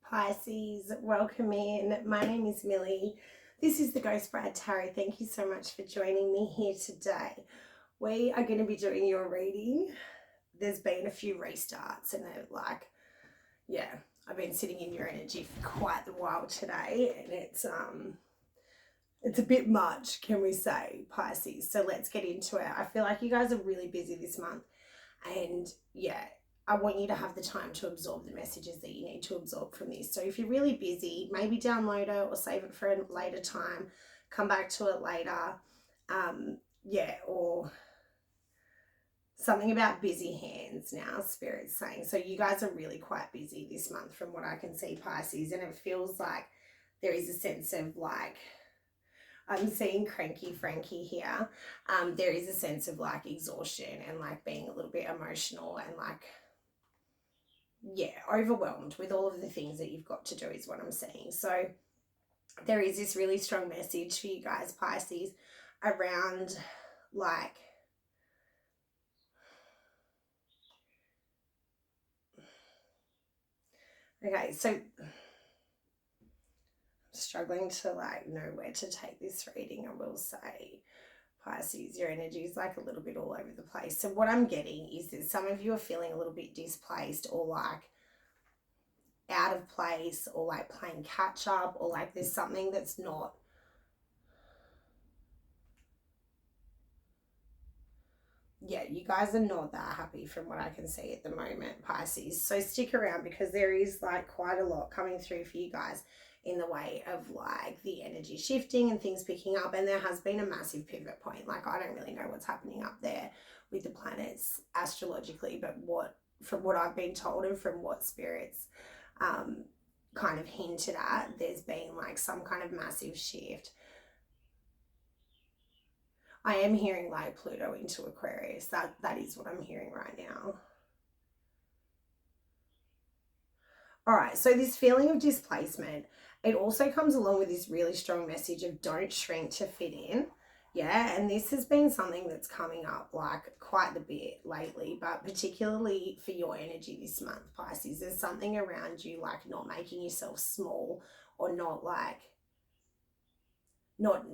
Pisces, welcome in. My name is Millie. This is the Ghost Bride Tarot. Thank you so much for joining me here today. We are going to be doing your reading. There's been a few restarts and they're like, yeah, I've been sitting in your energy for quite a while today and it's a bit much, can we say, Pisces? So let's get into it. I feel like you guys are really busy this month and yeah, I want you to have the time to absorb the messages that you need to absorb from this. So if you're really busy, maybe download it or save it for a later time, come back to it later. Or something about busy hands now, Spirit's saying. So you guys are really quite busy this month from what I can see, Pisces, and it feels like there is a sense of like, I'm seeing cranky Frankie here. There is a sense of like exhaustion and like being a little bit emotional and like, yeah, overwhelmed with all of the things that you've got to do is what I'm seeing. So there is this really strong message for you guys, Pisces, around like, okay, so I'm struggling to like know where to take this reading. I will say, Pisces, your energy is like a little bit all over the place. So what I'm getting is that some of you are feeling a little bit displaced or like out of place or like playing catch up or like there's something that's not, yeah, you guys are not that happy from what I can see at the moment, Pisces. So stick around because there is like quite a lot coming through for you guys in the way of like the energy shifting and things picking up. And there has been a massive pivot point. Like I don't really know what's happening up there with the planets astrologically, but from what I've been told and from what spirits kind of hinted at, there's been like some kind of massive shift. I am hearing like Pluto into Aquarius. That is what I'm hearing right now. All right, so this feeling of displacement, it also comes along with this really strong message of don't shrink to fit in. Yeah, and this has been something that's coming up like quite a bit lately, but particularly for your energy this month, Pisces, there's something around you like not making yourself small or not like, not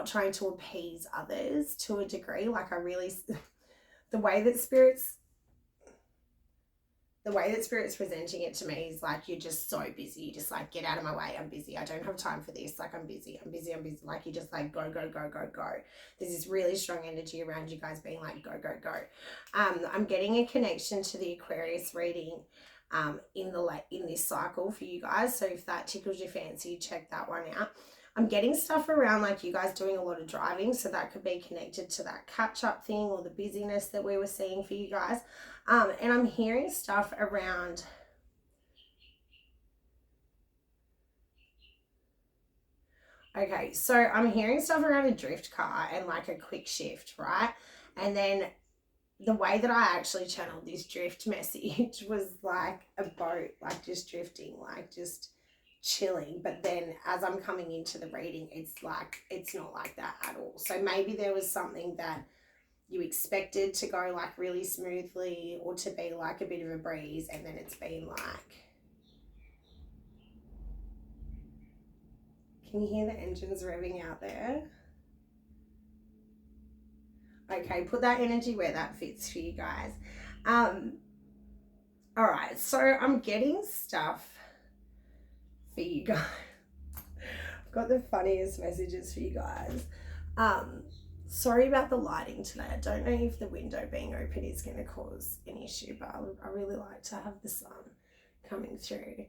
trying to appease others to a degree. Like I really, the way that spirit's presenting it to me is like you're just so busy. You just like get out of my way. I'm busy. I don't have time for this. Like I'm busy. Like you just like go. There's this really strong energy around you guys being like go. I'm getting a connection to the Aquarius reading in this cycle for you guys. So if that tickles your fancy, check that one out. I'm getting stuff around like you guys doing a lot of driving, so that could be connected to that catch-up thing or the busyness that we were seeing for you guys. And I'm hearing stuff around okay, so I'm hearing stuff around a drift car and like a quick shift, right? And then the way that I actually channeled this drift message was like a boat, like just drifting, like just chilling. But then as I'm coming into the reading, it's like it's not like that at all. So maybe there was something that you expected to go like really smoothly or to be like a bit of a breeze, and then it's been like, can you hear the engines revving out there? Okay, put that energy where that fits for you guys. All right, so I'm getting stuff for you guys. I've got the funniest messages for you guys. Sorry about the lighting today. I don't know if the window being open is going to cause an issue, but I really like to have the sun coming through.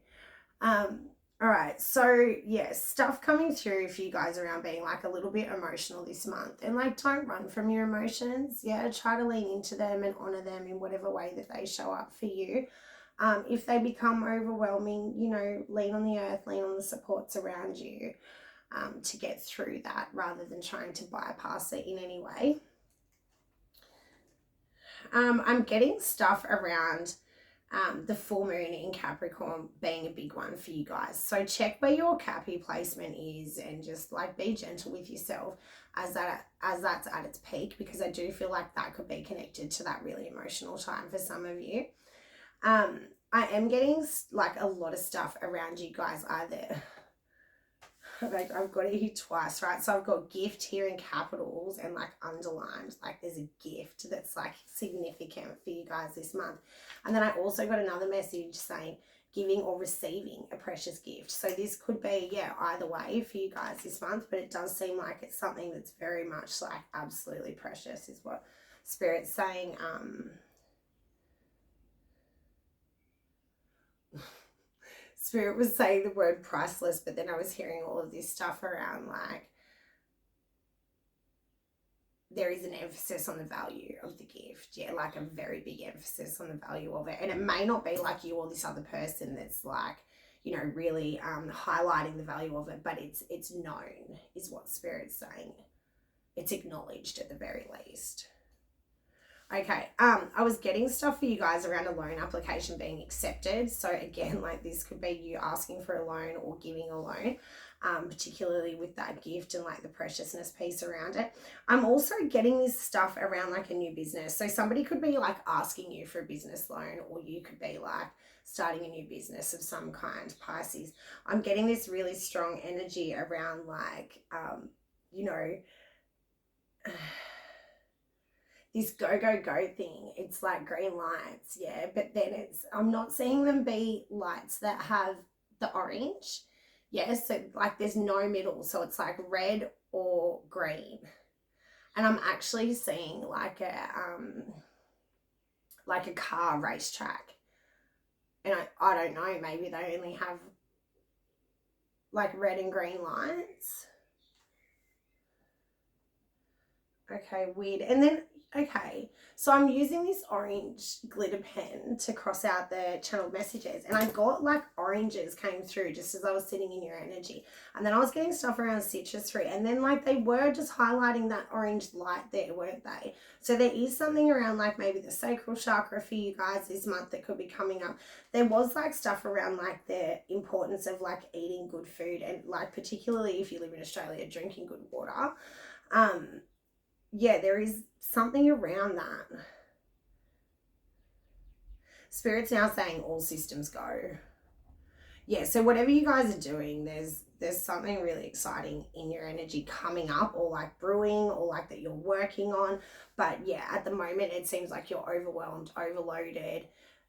All right, so yes, stuff coming through for you guys around being like a little bit emotional this month, and like don't run from your emotions. Yeah, try to lean into them and honor them in whatever way that they show up for you. If they become overwhelming, you know, lean on the earth, lean on the supports around you to get through that rather than trying to bypass it in any way. I'm getting stuff around the full moon in Capricorn being a big one for you guys. So check where your Cappy placement is and just like be gentle with yourself as that's at its peak, because I do feel like that could be connected to that really emotional time for some of you. I am getting like a lot of stuff around you guys either. Like I've got it here twice, right? So I've got gift here in capitals and like underlined, like there's a gift that's like significant for you guys this month. And then I also got another message saying giving or receiving a precious gift. So this could be, yeah, either way for you guys this month, but it does seem like it's something that's very much like absolutely precious is what Spirit's saying. Spirit was saying the word priceless, but then I was hearing all of this stuff around like there is an emphasis on the value of the gift. Yeah, like a very big emphasis on the value of it. And it may not be like you or this other person that's like, you know, really highlighting the value of it, but it's known is what Spirit's saying. It's acknowledged at the very least. Okay, I was getting stuff for you guys around a loan application being accepted. So again, like this could be you asking for a loan or giving a loan, particularly with that gift and like the preciousness piece around it. I'm also getting this stuff around like a new business. So somebody could be like asking you for a business loan, or you could be like starting a new business of some kind, Pisces. I'm getting this really strong energy around like, you know, this go, go, go thing. It's like green lights, yeah, but then I'm not seeing them be lights that have the orange, yeah, so like there's no middle, so it's like red or green. And I'm actually seeing like a car racetrack. And I don't know, maybe they only have like red and green lights. Okay, weird. And then, okay, so I'm using this orange glitter pen to cross out the channeled messages, and I got like oranges came through just as I was sitting in your energy. And then I was getting stuff around citrus fruit, and then like they were just highlighting that orange light there, weren't they? So there is something around like maybe the sacral chakra for you guys this month that could be coming up. There was like stuff around like the importance of like eating good food, and like particularly if you live in Australia, drinking good water. Yeah, there is something around that. Spirit's now saying all systems go. Yeah, so whatever you guys are doing, there's something really exciting in your energy coming up, or like brewing, or like that you're working on. But yeah, at the moment it seems like you're overwhelmed, overloaded,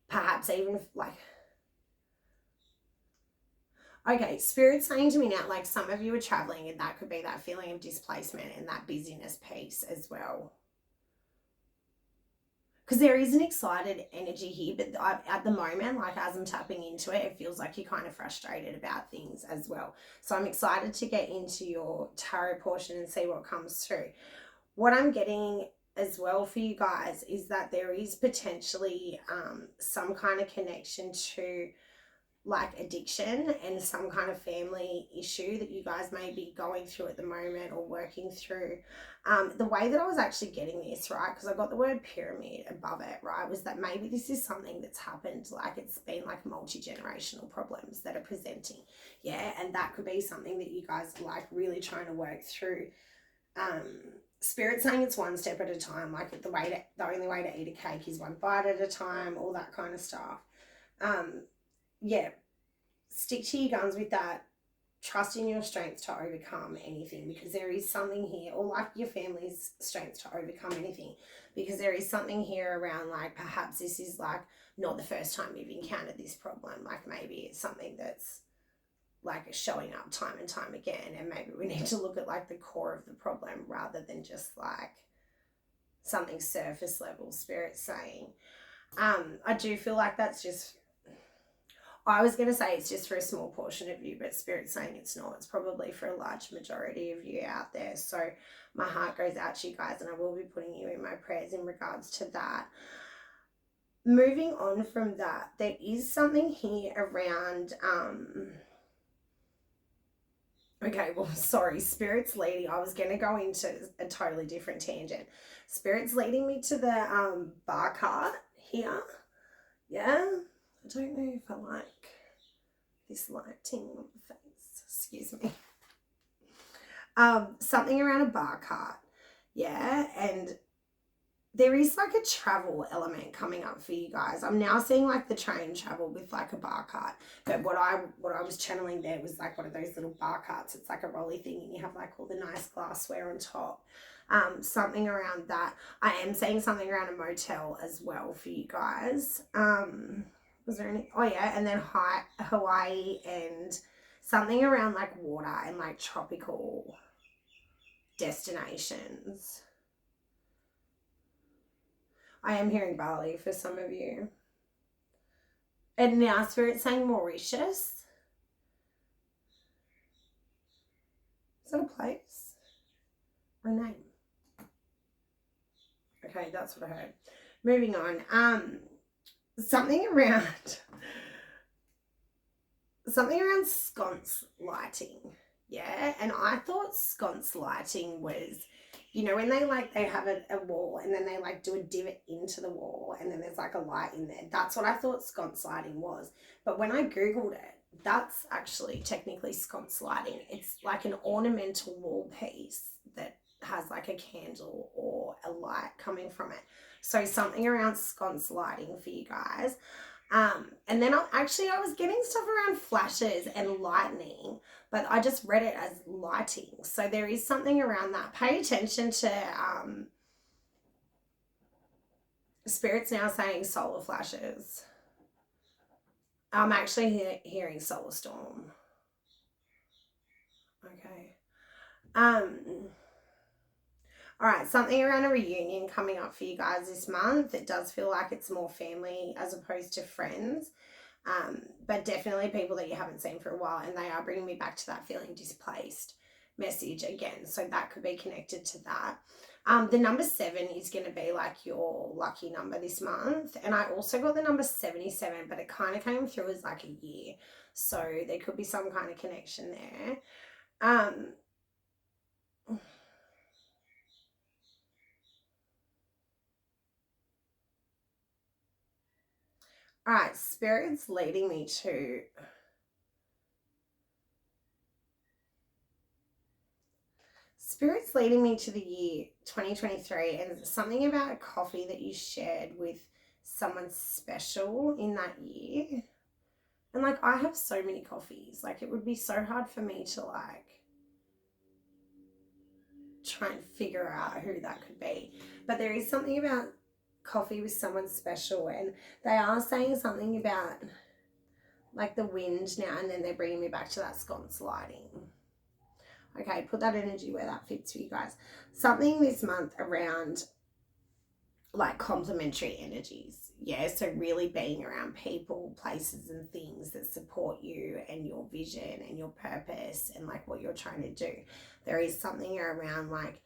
perhaps even like, okay, Spirit's saying to me now, like some of you are traveling, and that could be that feeling of displacement and that busyness piece as well. Because there is an excited energy here, but at the moment, like as I'm tapping into it, it feels like you're kind of frustrated about things as well. So I'm excited to get into your tarot portion and see what comes through. What I'm getting as well for you guys is that there is potentially some kind of connection to like addiction and some kind of family issue that you guys may be going through at the moment or working through. The way that I was actually getting this, right, because I got the word pyramid above it, right, was that maybe this is something that's happened, like it's been like multi-generational problems that are presenting, yeah, and that could be something that you guys are like really trying to work through. Spirit saying it's one step at a time, like the only way to eat a cake is one bite at a time, all that kind of stuff. Yeah, stick to your guns with that. Trust in your strength to overcome anything, because there is something here, or like your family's strength to overcome anything, because there is something here around like perhaps this is like not the first time you've encountered this problem. Like maybe it's something that's like showing up time and time again, and maybe we need to look at like the core of the problem rather than just like something surface level. Spirit's saying I do feel like that's just, I was going to say it's just for a small portion of you, but Spirit's saying it's not. It's probably for a large majority of you out there. So my heart goes out to you guys, and I will be putting you in my prayers in regards to that. Moving on from that, there is something here around, okay, well, sorry, Spirit's leading. I was going to go into a totally different tangent. Spirit's leading me to the bar cart here. Yeah. I don't know if I like this lighting on the face. Excuse me. Something around a bar cart. Yeah, and there is like a travel element coming up for you guys. I'm now seeing like the train travel with like a bar cart. But what I was channeling there was like one of those little bar carts. It's like a rolly thing and you have like all the nice glassware on top. Something around that. I am seeing something around a motel as well for you guys. Was there any? Oh yeah, and then Hawaii and something around like water and like tropical destinations. I am hearing Bali for some of you. And now Spirit's saying Mauritius. Is that a place or a name? Okay, that's what I heard. Moving on. Something around sconce lighting. Yeah, and I thought sconce lighting was, you know, when they have a wall and then they like do a divot into the wall and then there's like a light in there. That's what I thought sconce lighting was. But when I Googled it, that's actually technically sconce lighting. It's like an ornamental wall piece that has like a candle or a light coming from it. So something around sconce lighting for you guys. And then I was getting stuff around flashes and lightning, but I just read it as lighting. So there is something around that. Pay attention to Spirit's now saying solar flashes. I'm actually hearing solar storm. Okay. All right, something around a reunion coming up for you guys this month. It does feel like it's more family as opposed to friends. But definitely people that you haven't seen for a while, and they are bringing me back to that feeling displaced message again. So that could be connected to that. The number 7 is going to be like your lucky number this month. And I also got the number 77, but it kind of came through as like a year. So there could be some kind of connection there. All right, Spirit's leading me to the year 2023, and it's something about a coffee that you shared with someone special in that year. And like, I have so many coffees, like it would be so hard for me to like try and figure out who that could be. But there is something about coffee with someone special, and they are saying something about like the wind now, and then they're bringing me back to that sconce lighting. Okay, put that energy where that fits for you guys. Something this month around like complementary energies. Yeah, so really being around people, places and things that support you and your vision and your purpose and like what you're trying to do. There is something around like,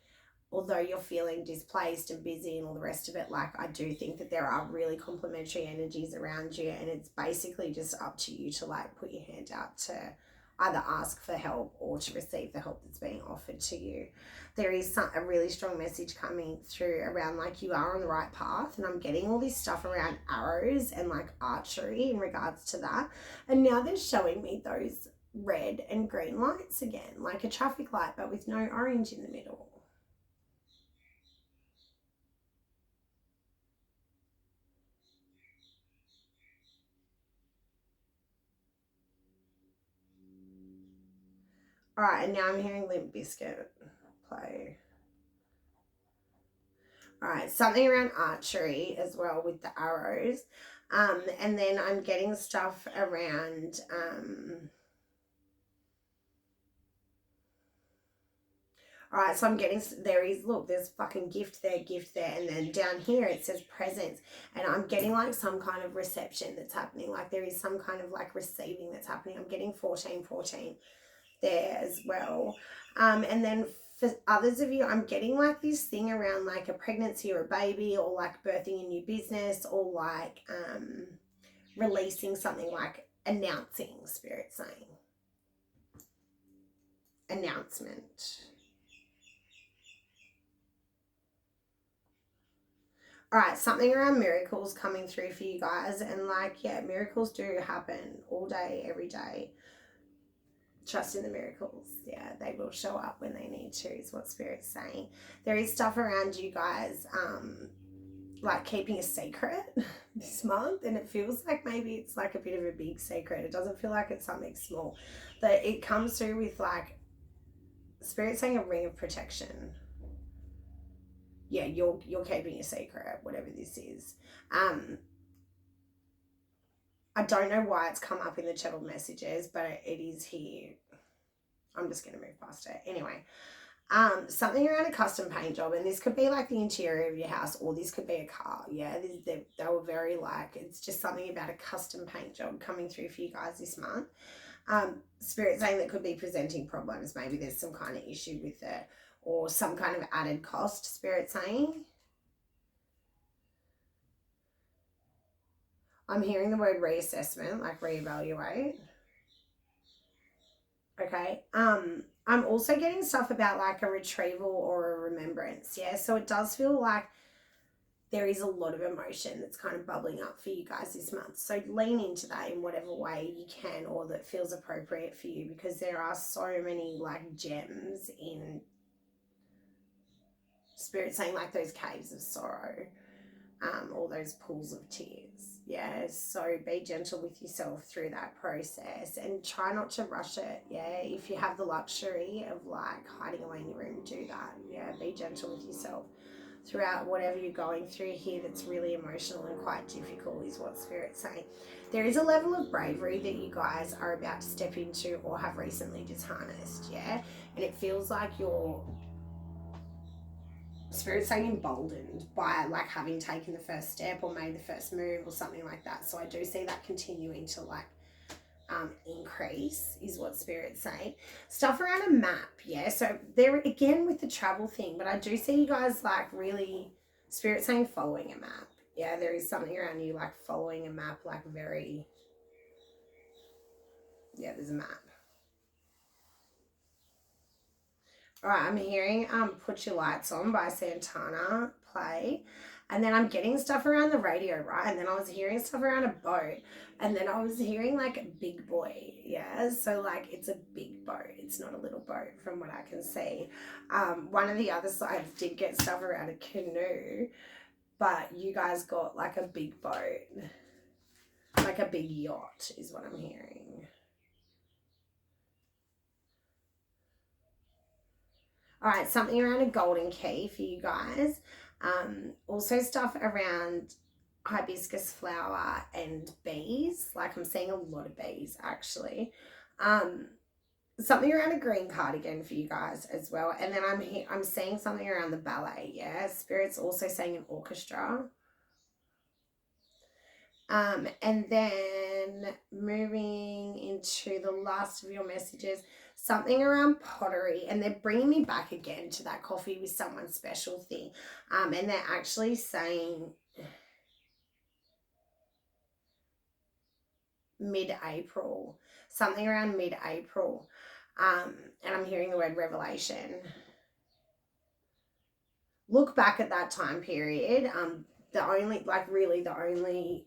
although you're feeling displaced and busy and all the rest of it, like I do think that there are really complementary energies around you, and it's basically just up to you to like put your hand out to either ask for help or to receive the help that's being offered to you. There is a really strong message coming through around like you are on the right path, and I'm getting all this stuff around arrows and like archery in regards to that. And now they're showing me those red and green lights again, like a traffic light but with no orange in the middle. All right, and now I'm hearing Limp Bizkit play. All right, something around archery as well with the arrows. And then I'm getting stuff around... all right, so I'm getting, there's fucking gift there, and then down here it says presents, and I'm getting like some kind of reception that's happening. Like there is some kind of like receiving that's happening. I'm getting 1414 there as well. And then for others of you, I'm getting like this thing around like a pregnancy or a baby, or like birthing a new business, or like releasing something, like announcing, Spirit saying. Announcement. All right, something around miracles coming through for you guys. And like, yeah, miracles do happen all day, every day. Trust in the miracles. Yeah, they will show up when they need to, is what Spirit's saying. There is stuff around you guys like keeping a secret this month, and it feels like maybe it's like a bit of a big secret. It doesn't feel like it's something small. That it comes through with like Spirit saying a ring of protection. Yeah, you're keeping a secret, whatever this is. I don't know why it's come up in the chat messages, but it is here. I'm just gonna move past it. Anyway, something around a custom paint job, and this could be like the interior of your house, or this could be a car. Yeah, they were very like, it's just something about a custom paint job coming through for you guys this month. Spirit saying that could be presenting problems. Maybe there's some kind of issue with it, or some kind of added cost. Spirit saying. I'm hearing the word reassessment, like reevaluate. Okay. I'm also getting stuff about like a retrieval or a remembrance. Yeah. So it does feel like there is a lot of emotion that's kind of bubbling up for you guys this month. So lean into that in whatever way you can, or that feels appropriate for you, because there are so many like gems in Spirit saying, like those caves of sorrow, all those pools of tears. Yeah, so be gentle with yourself through that process and try not to rush it. Yeah, if you have the luxury of like hiding away in your room, do that. Yeah, be gentle with yourself throughout whatever you're going through here that's really emotional and quite difficult, is what Spirit's saying. There is a level of bravery that you guys are about to step into or have recently just harnessed. Yeah, and it feels like you're, Spirit's saying, emboldened by like having taken the first step or made the first move or something like that. So I do see that continuing to like increase, is what Spirit's saying. Stuff around a map, yeah. So there again with the travel thing, but I do see you guys like really, Spirit saying following a map. Yeah, there is something around you like following a map, like very, yeah, there's a map. All right, I'm hearing Put Your Lights On by Santana play. And then I'm getting stuff around the radio, right? And then I was hearing stuff around a boat. And then I was hearing like big boy, yeah? So like it's a big boat. It's not a little boat from what I can see. One of the other sides did get stuff around a canoe, but you guys got like a big boat. Like a big yacht is what I'm hearing. All right, something around a golden key for you guys. Also stuff around hibiscus flower and bees. Like I'm seeing a lot of bees actually. Something around a green cardigan for you guys as well. And then I'm seeing something around the ballet. Yeah, Spirit's also saying an orchestra. And then moving into the last of your messages, something around pottery, and they're bringing me back again to that coffee with someone special thing. And they're actually saying mid-April, something around mid-April. And I'm hearing the word revelation. Look back at that time period. The only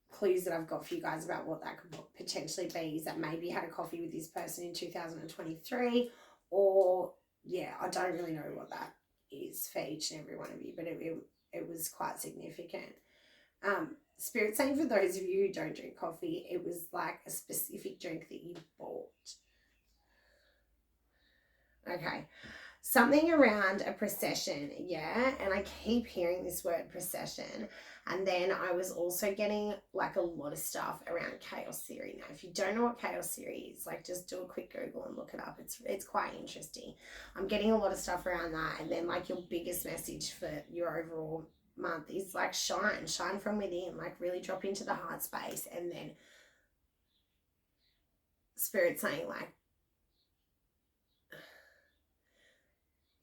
clues that I've got for you guys about what that could potentially be is that maybe you had a coffee with this person in 2023, or yeah, I don't really know what that is for each and every one of you, but it was quite significant. Spirit saying, for those of you who don't drink coffee, it was like a specific drink that you bought. Okay. Something around a procession, yeah, and I keep hearing this word procession. And then I was also getting like a lot of stuff around chaos theory. Now, if you don't know what chaos theory is, like just do a quick Google and look it up. It's quite interesting. I'm getting a lot of stuff around that. And then like your biggest message for your overall month is like shine from within, like really drop into the heart space. And then Spirit saying like,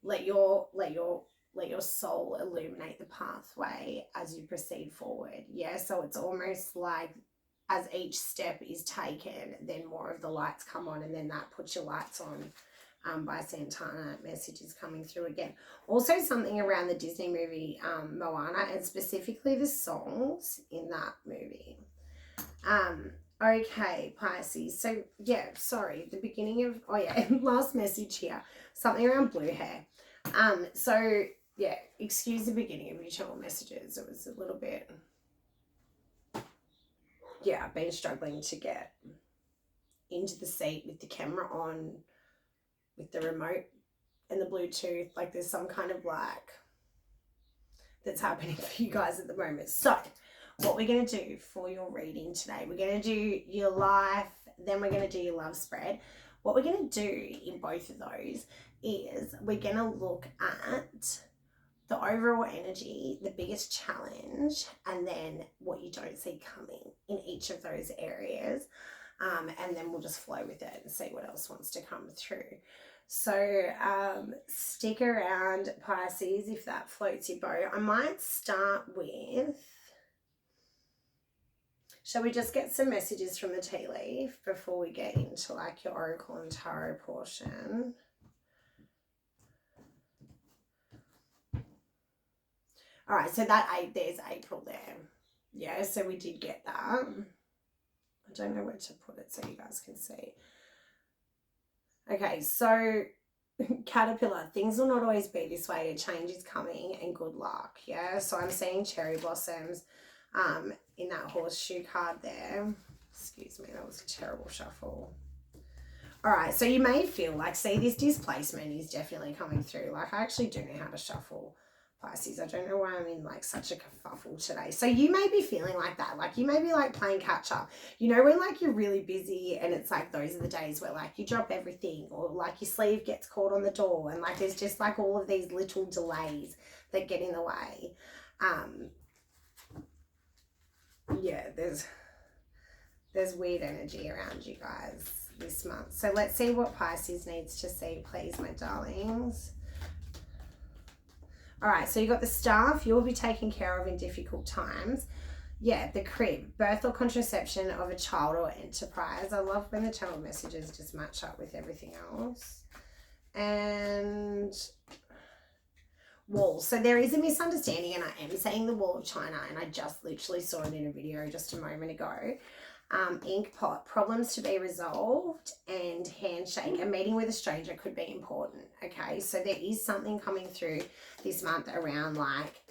let your soul illuminate the pathway as you proceed forward. Yeah, so it's almost like as each step is taken, then more of the lights come on, and then that Puts Your Lights On by Santana message is coming through again. Also something around the Disney movie Moana, and specifically the songs in that movie. Okay, Pisces. So yeah, sorry, the beginning of last message here, something around blue hair. So yeah, excuse the beginning of your channel messages. It was a little bit, yeah, I've been struggling to get into the seat with the camera on, with the remote and the Bluetooth. Like there's some kind of like that's happening for you guys at the moment. So what we're going to do for your reading today, we're going to do your life, then we're going to do your love spread. What we're going to do in both of those is we're going to look at the overall energy, the biggest challenge, and then what you don't see coming in each of those areas. And then we'll just flow with it and see what else wants to come through. So stick around, Pisces, if that floats your boat. I might start with, shall we just get some messages from the tea leaf before we get into like your oracle and tarot portion? All right, so there's April there. Yeah, so we did get that. I don't know where to put it so you guys can see. Okay, so Caterpillar, things will not always be this way. A change is coming and good luck. Yeah, so I'm seeing cherry blossoms in that horseshoe card there. Excuse me, that was a terrible shuffle. All right, so you may feel like, see, this displacement is definitely coming through. Like I actually do know how to shuffle, Pisces. I don't know why I'm in like such a kerfuffle today. So you may be feeling like that. Like you may be like playing catch up. You know when like you're really busy and it's like those are the days where like you drop everything or like your sleeve gets caught on the door and like there's just like all of these little delays that get in the way. Yeah, there's weird energy around you guys this month. So let's see what Pisces needs to see, please, my darlings. All right, so you got the staff. You will be taken care of in difficult times. Yeah, the crib, birth or contraception of a child or enterprise. I love when the channel messages just match up with everything else. And wall. So there is a misunderstanding, and I am saying the wall of China, and I just literally saw it in a video just a moment ago. Ink pot, problems to be resolved, and handshake. A meeting with a stranger could be important. Okay, so there is something coming through this month around like,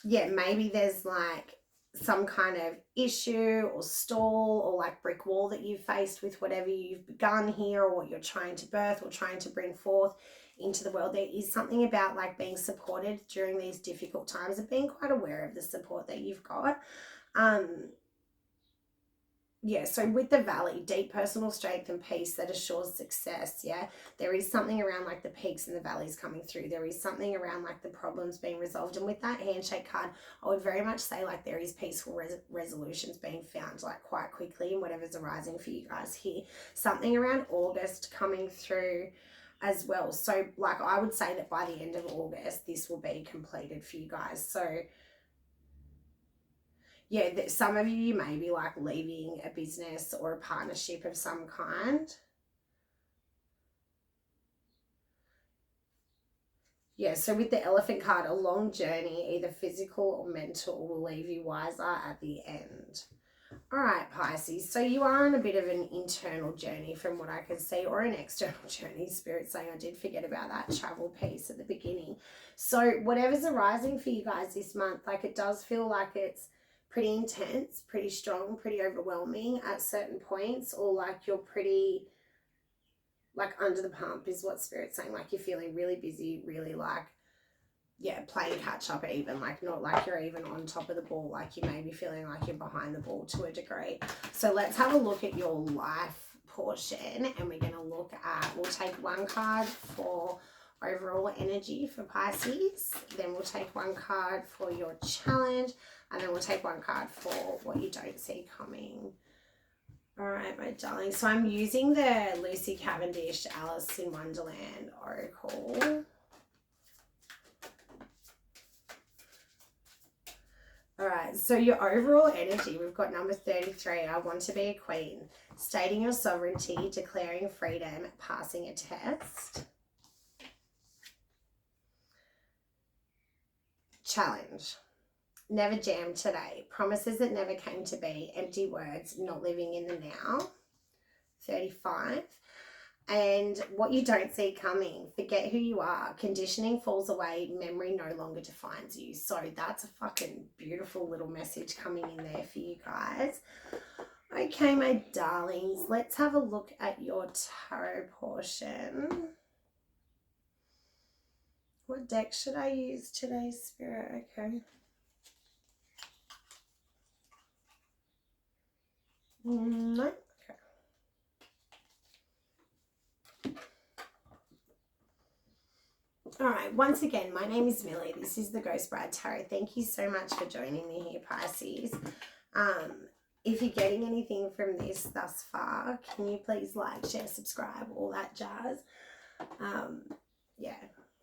yeah, maybe there's like some kind of issue or stall or like brick wall that you've faced with whatever you've begun here or what you're trying to birth or trying to bring forth into the world. There is something about like being supported during these difficult times and being quite aware of the support that you've got. Yeah, so with the valley, deep personal strength and peace that assures success. Yeah, there is something around like the peaks and the valleys coming through. There is something around like the problems being resolved. And with that handshake card, I would very much say like there is peaceful resolutions being found like quite quickly in whatever's arising for you guys here. Something around August coming through as well. So like I would say that by the end of August, this will be completed for you guys. So yeah, some of you may be like leaving a business or a partnership of some kind. Yeah, so with the elephant card, a long journey, either physical or mental, will leave you wiser at the end. All right, Pisces, so you are on a bit of an internal journey from what I can see, or an external journey. Spirit saying I did forget about that travel piece at the beginning. So whatever's arising for you guys this month, like it does feel like it's pretty intense, pretty strong, pretty overwhelming at certain points, or like you're pretty like under the pump is what Spirit's saying. Like you're feeling really busy, really like, yeah, playing catch up even, like not like you're even on top of the ball, like you may be feeling like you're behind the ball to a degree. So let's have a look at your life portion, and we're going to look at, we'll take one card for overall energy for Pisces, then we'll take one card for your challenge, and then we'll take one card for what you don't see coming. All right, my darling. So I'm using the Lucy Cavendish Alice in Wonderland Oracle. All right, so your overall energy, we've got number 33, I want to be a queen. Stating your sovereignty, declaring freedom, passing a test. Challenge. Never jam today. Promises that never came to be. Empty words, not living in the now. 35. And what you don't see coming, forget who you are. Conditioning falls away. Memory no longer defines you. So that's a fucking beautiful little message coming in there for you guys. Okay, my darlings, let's have a look at your tarot portion. What deck should I use today, Spirit? Okay. No. All right, once again, my name is Millie. This is the Ghost Bride Tarot. Thank you so much for joining me here, Pisces. If you're getting anything from this thus far, can you please like, share, subscribe, all that jazz? Yeah,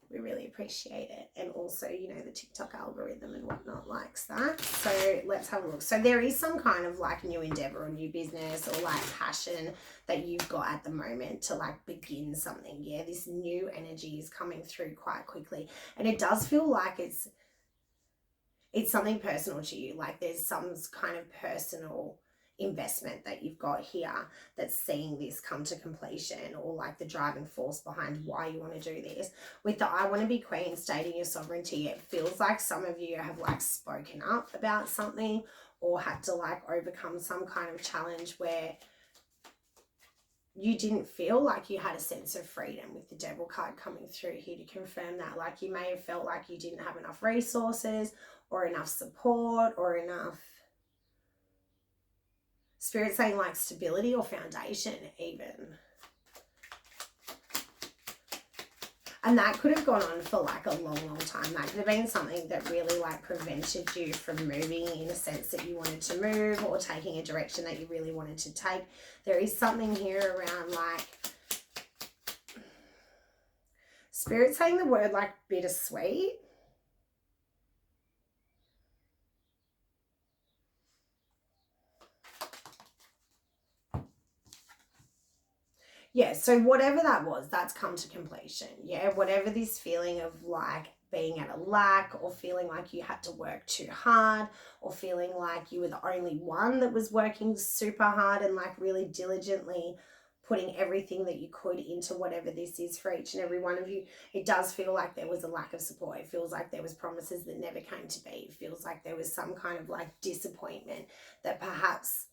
we really appreciate it. And also, you know, the TikTok algorithm and whatnot likes that. So let's have a look. So there is some kind of like new endeavor or new business or like passion that you've got at the moment to like begin something. Yeah, this new energy is coming through quite quickly. And it does feel like it's something personal to you. Like there's some kind of personal investment that you've got here that's seeing this come to completion, or like the driving force behind why you want to do this. With the I want to be queen stating your sovereignty, it feels like some of you have like spoken up about something or had to like overcome some kind of challenge where you didn't feel like you had a sense of freedom, with the Devil card coming through here to confirm that. Like you may have felt like you didn't have enough resources or enough support or enough, Spirit saying like stability or foundation even. And that could have gone on for like a long, long time. That could have been something that really like prevented you from moving in a sense that you wanted to move, or taking a direction that you really wanted to take. There is something here around like Spirit saying the word like bittersweet. Yeah, so whatever that was, that's come to completion. Yeah, whatever this feeling of like being at a lack, or feeling like you had to work too hard, or feeling like you were the only one that was working super hard and like really diligently putting everything that you could into whatever this is for each and every one of you. It does feel like there was a lack of support. It feels like there was promises that never came to be. It feels like there was some kind of like disappointment that perhaps...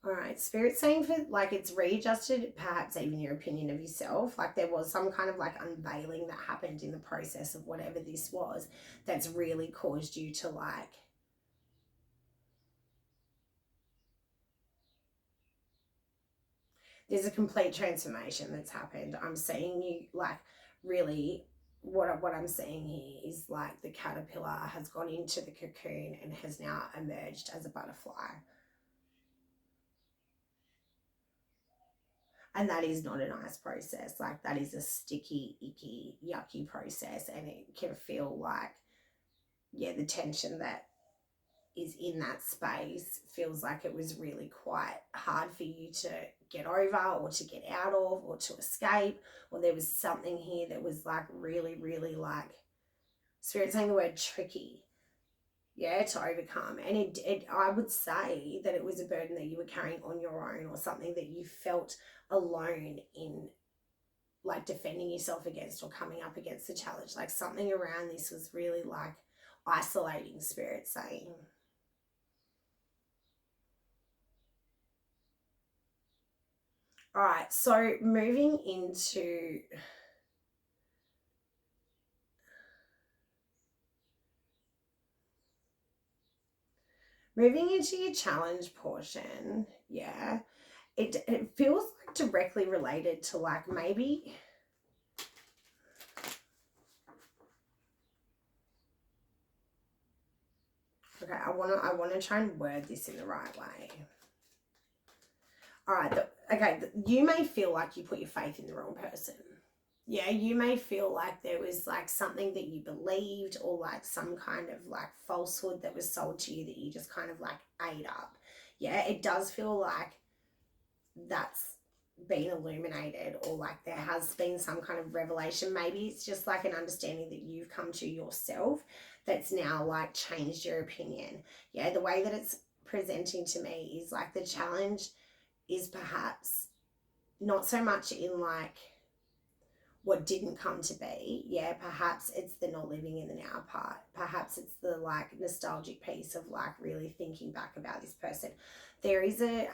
All right, Spirit saying for like it's readjusted perhaps even your opinion of yourself. Like there was some kind of like unveiling that happened in the process of whatever this was that's really caused you to like... There's a complete transformation that's happened. I'm seeing you like really... What I'm seeing here is like the caterpillar has gone into the cocoon and has now emerged as a butterfly. And that is not a nice process. Like that is a sticky, icky, yucky process. And it can feel like, yeah, the tension that is in that space feels like it was really quite hard for you to get over, or to get out of, or to escape. Or there was something here that was like really, really like, Spirit saying the word tricky, yeah, to overcome. And I would say that it was a burden that you were carrying on your own, or something that you felt alone in like defending yourself against, or coming up against the challenge. Like something around this was really like isolating, Spirit saying. All right, so moving into your challenge portion, yeah, it feels like directly related to like maybe... Okay, I want to try and word this in the right way. All right, you may feel like you put your faith in the wrong person. Yeah, you may feel like there was like something that you believed, or like some kind of like falsehood that was sold to you that you just kind of like ate up. Yeah, it does feel like that's been illuminated, or like there has been some kind of revelation. Maybe it's just like an understanding that you've come to yourself that's now like changed your opinion. Yeah, the way that it's presenting to me is like the challenge is perhaps not so much in like what didn't come to be. Yeah, perhaps it's the not living in the now part. Perhaps it's the like nostalgic piece of like really thinking back about this person. There is a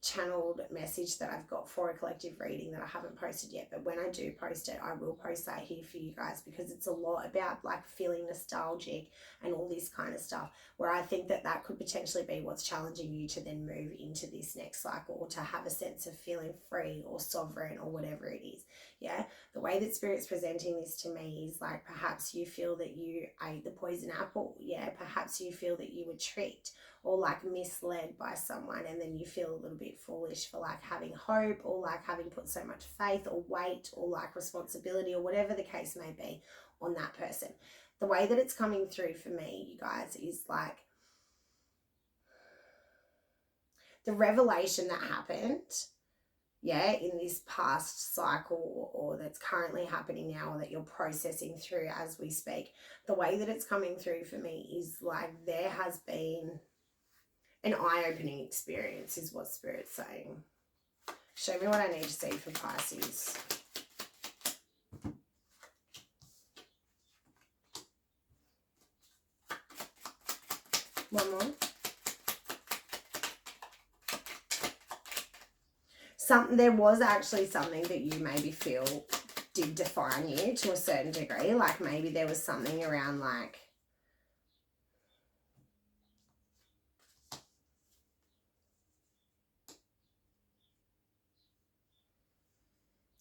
channeled message that I've got for a collective reading that I haven't posted yet, but when I do post it, I will post that here for you guys, because it's a lot about like feeling nostalgic and all this kind of stuff, where I think that that could potentially be what's challenging you to then move into this next cycle, or to have a sense of feeling free or sovereign or whatever it is. Yeah, the way that Spirit's presenting this to me is like perhaps you feel that you ate the poison apple. Yeah, perhaps you feel that you were tricked or like misled by someone, and then you feel a little bit foolish for like having hope, or like having put so much faith or weight or like responsibility or whatever the case may be on that person. The way that it's coming through for me, you guys, is like the revelation that happened, yeah, in this past cycle, or that's currently happening now, or that you're processing through as we speak. The way that it's coming through for me is like there has been an eye-opening experience, is what Spirit's saying. Show me what I need to see for Pisces. One more. There was actually something that you maybe feel did define you to a certain degree. Like maybe there was something around like,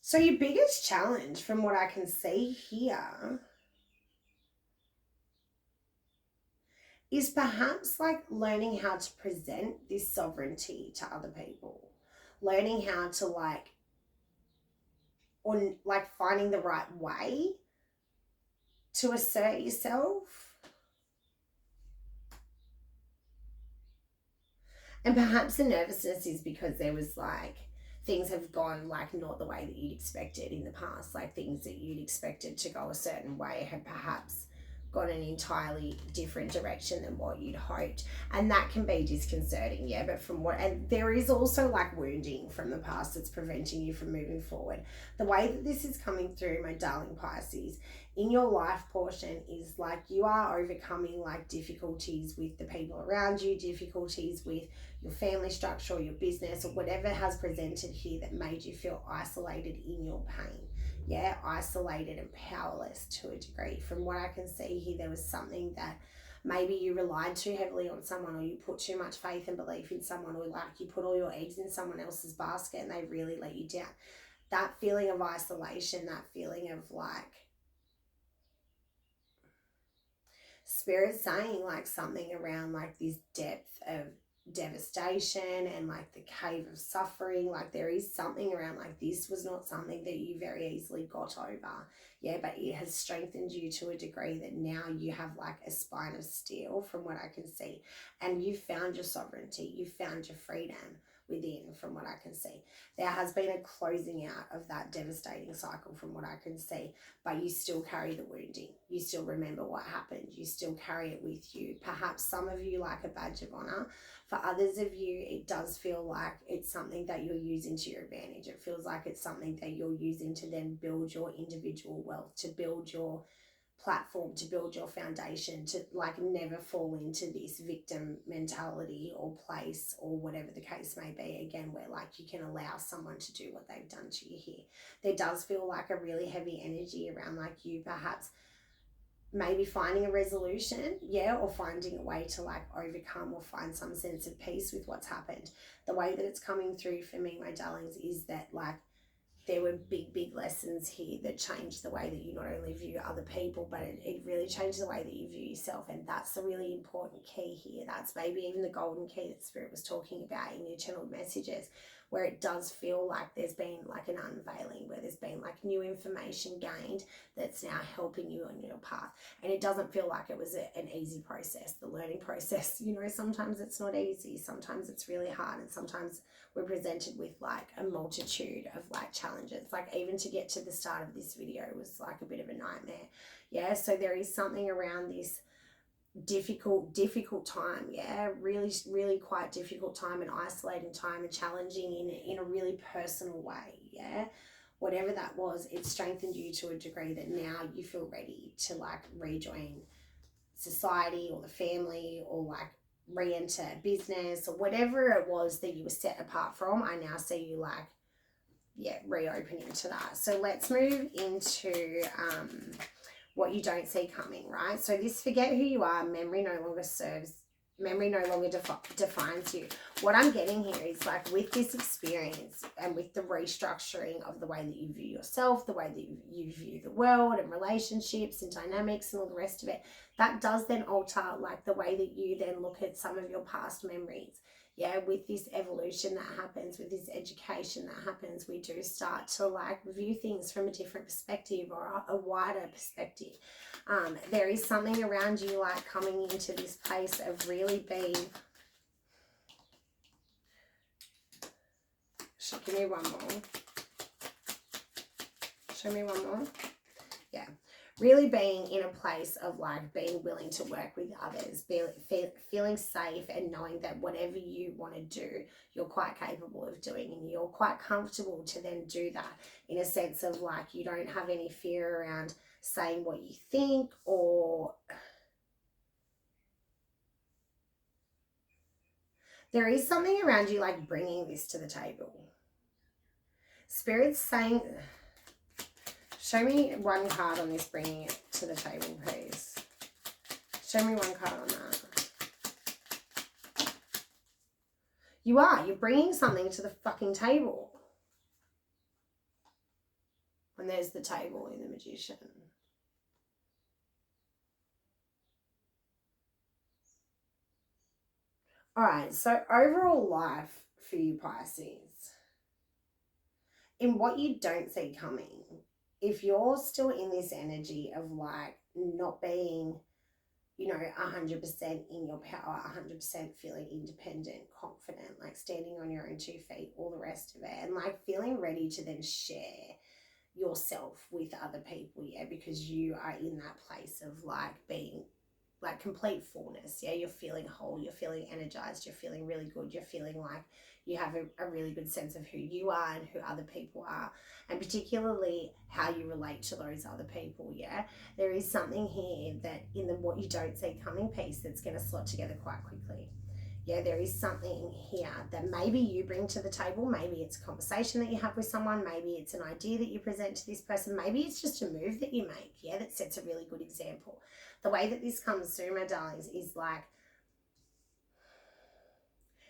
so your biggest challenge from what I can see here is perhaps like learning how to present this sovereignty to other people. Learning how to like, or like finding the right way to assert yourself. And perhaps the nervousness is because there was like, things have gone like not the way that you'd expected in the past. Like things that you'd expected to go a certain way have perhaps gone an entirely different direction than what you'd hoped. And that can be disconcerting, yeah. But and there is also like wounding from the past that's preventing you from moving forward. The way that this is coming through, my darling Pisces, in your life portion is like you are overcoming like difficulties with the people around you, difficulties with your family structure or your business, or whatever has presented here that made you feel isolated in your pain. Yeah, isolated and powerless to a degree. From what I can see here, there was something that maybe you relied too heavily on someone, or you put too much faith and belief in someone, or like you put all your eggs in someone else's basket and they really let you down. That feeling of isolation, that feeling of like, Spirit saying like something around like this depth of devastation and like the cave of suffering. Like there is something around like this was not something that you very easily got over. Yeah, but it has strengthened you to a degree that now you have like a spine of steel, from what I can see. And you found your sovereignty, you found your freedom within, from what I can see. There has been a closing out of that devastating cycle, from what I can see, but you still carry the wounding. You still remember what happened. You still carry it with you. Perhaps some of you like a badge of honor. For others of you, it does feel like it's something that you're using to your advantage. It feels like it's something that you're using to then build your individual wealth, to build your platform, to build your foundation, to like never fall into this victim mentality or place, or whatever the case may be, again, where like you can allow someone to do what they've done to you here. There does feel like a really heavy energy around like you perhaps maybe finding a resolution, yeah, or finding a way to like overcome or find some sense of peace with what's happened. The way that it's coming through for me, my darlings, is that like there were big lessons here that changed the way that you not only view other people, but it really changed the way that you view yourself. And that's the really important key here. That's maybe even the golden key that Spirit was talking about in your channeled messages, where it does feel like there's been like an unveiling, where there's been like new information gained that's now helping you on your path. And it doesn't feel like it was an easy process, the learning process. You know, sometimes it's not easy, sometimes it's really hard, and sometimes we're presented with like a multitude of like challenges. Like even to get to the start of this video was like a bit of a nightmare. Yeah, so there is something around this difficult time, yeah, really quite difficult time, and isolating time, and challenging in a really personal way, yeah. Whatever that was, it strengthened you to a degree that now you feel ready to like rejoin society or the family, or like re-enter business, or whatever it was that you were set apart from. I now see you like, yeah, reopening to that. So let's move into what you don't see coming, right? So this forget who you are, memory no longer defines you. What I'm getting here is like with this experience and with the restructuring of the way that you view yourself, the way that you view the world and relationships and dynamics and all the rest of it, that does then alter like the way that you then look at some of your past memories. Yeah, with this evolution that happens, with this education that happens, we do start to like view things from a different perspective, or a wider perspective. There is something around you like coming into this place of really being... Give me one more. Show me one more. Yeah. Really being in a place of like being willing to work with others, feeling safe, and knowing that whatever you want to do, you're quite capable of doing, and you're quite comfortable to then do that, in a sense of like you don't have any fear around saying what you think, or there is something around you like bringing this to the table. Spirit's saying... Show me one card on this, bringing it to the table, please. Show me one card on that. You're bringing something to the fucking table. And there's the table in the Magician. All right, so overall life for you, Pisces, in what you don't see coming, if you're still in this energy of like not being, you know, 100% in your power, 100% feeling independent, confident, like standing on your own 2 feet, all the rest of it, and like feeling ready to then share yourself with other people, yeah, because you are in that place of like being like complete fullness, yeah, you're feeling whole, you're feeling energized, you're feeling really good, you're feeling like you have a really good sense of who you are and who other people are, and particularly how you relate to those other people, yeah. There is something here that in the what you don't see coming piece that's going to slot together quite quickly. Yeah, there is something here that maybe you bring to the table. Maybe it's a conversation that you have with someone. Maybe it's an idea that you present to this person. Maybe it's just a move that you make, yeah, that sets a really good example. The way that this comes through, my darlings, is like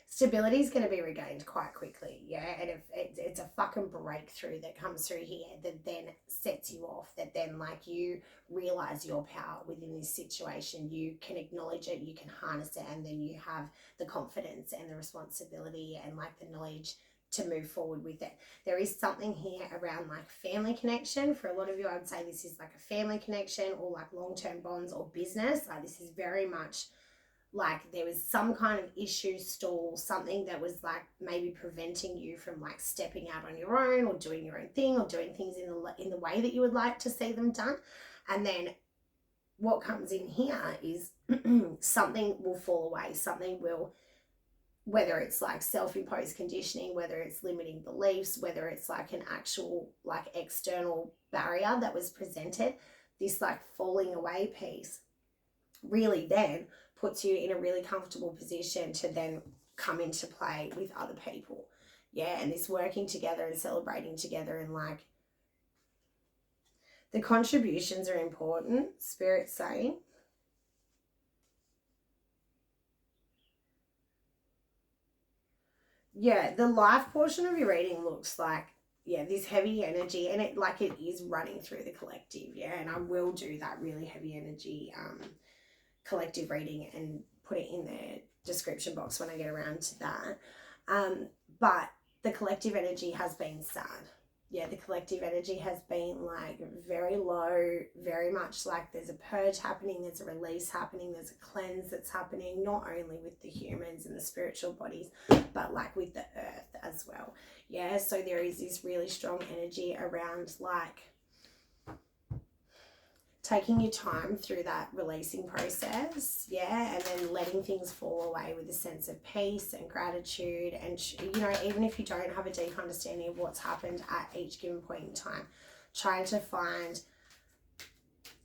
stability is going to be regained quite quickly, yeah, and if it's a fucking breakthrough that comes through here that then sets you off, that then like you realize your power within this situation, you can acknowledge it, you can harness it, and then you have the confidence and the responsibility and like the knowledge to move forward with it. There is something here around like family connection. For a lot of you, I would say this is like a family connection, or like long-term bonds, or business. Like this is very much like there was some kind of issue, stall, something that was like maybe preventing you from like stepping out on your own, or doing your own thing, or doing things in the way that you would like to see them done. And then what comes in here is something will fall away, something will, whether it's like self-imposed conditioning, whether it's limiting beliefs, whether it's like an actual like external barrier that was presented, this like falling away piece really then puts you in a really comfortable position to then come into play with other people, yeah, and this working together and celebrating together, and like the contributions are important, Spirit's saying. Yeah, the life portion of your reading looks like, yeah, this heavy energy, and it like it is running through the collective, yeah, and I will do that really heavy energy collective reading and put it in the description box when I get around to that. But the collective energy has been sad. Yeah, the collective energy has been like very low, very much like there's a purge happening, there's a release happening, there's a cleanse that's happening, not only with the humans and the spiritual bodies, but like with the earth as well. Yeah, so there is this really strong energy around like taking your time through that releasing process, yeah, and then letting things fall away with a sense of peace and gratitude. And, you know, even if you don't have a deep understanding of what's happened at each given point in time, trying to find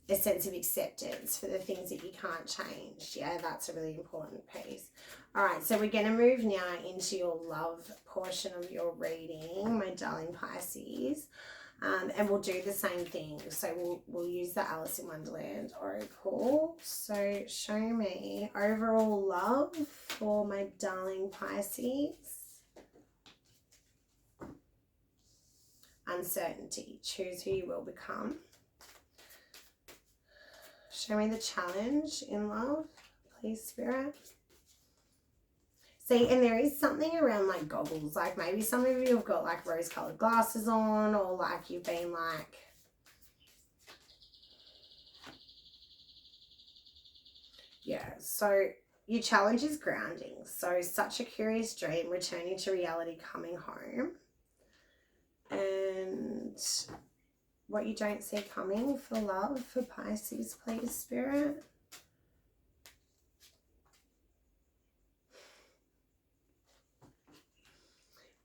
a sense of acceptance for the things that you can't change. Yeah, that's a really important piece. All right, so we're going to move now into your love portion of your reading, my darling Pisces. And we'll do the same thing. So we'll use the Alice in Wonderland Oracle. So show me overall love for my darling Pisces. Uncertainty. Choose who you will become. Show me the challenge in love, please, Spirit. See, and there is something around like goggles, like maybe some of you have got like rose-colored glasses on, or like you've been like, yeah, so your challenge is grounding. So such a curious dream, returning to reality, coming home. And what you don't see coming for love for Pisces, please, Spirit.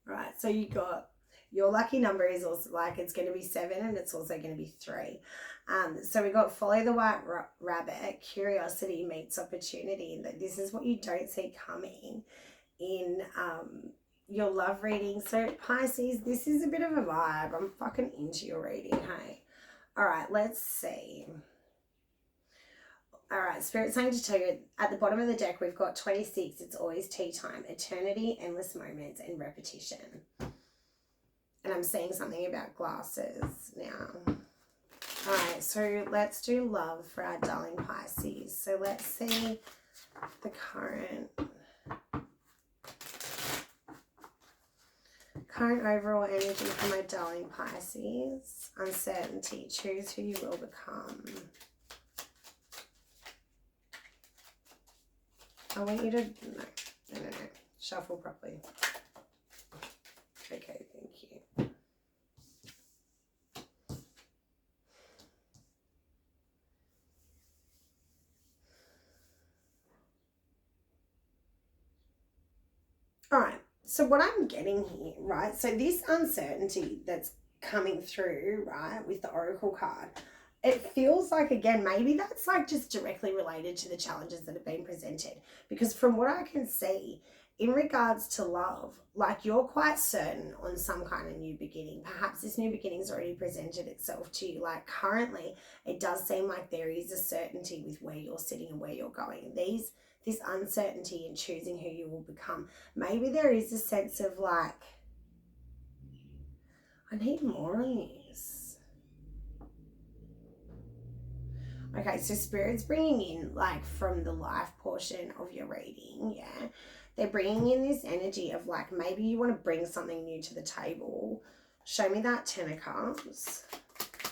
Right, so you got your lucky number is also like it's going to be 7 and it's also going to be 3. So we got follow the white rabbit, curiosity meets opportunity. And this is what you don't see coming in your love reading. So Pisces, this is a bit of a vibe. I'm fucking into your reading, hey. All right, let's see. All right, Spirit's saying to tell you, at the bottom of the deck, we've got 26. It's always tea time, eternity, endless moments, and repetition. And I'm seeing something about glasses now. All right, so let's do love for our darling Pisces. So let's see the current overall energy for my darling Pisces. Uncertainty. Choose who you will become. I want you to, no. Shuffle properly. Okay, thank you. All right, so what I'm getting here, right, so this uncertainty that's coming through, right, with the Oracle card, it feels like, again, maybe that's like just directly related to the challenges that have been presented. Because from what I can see, in regards to love, like you're quite certain on some kind of new beginning. Perhaps this new beginning's already presented itself to you. Like currently, it does seem like there is a certainty with where you're sitting and where you're going. This uncertainty in choosing who you will become. Maybe there is a sense of like, I need more on this. Okay, so Spirit's bringing in, like, from the life portion of your reading, yeah, they're bringing in this energy of, like, maybe you want to bring something new to the table. Show me that 10 of Cups.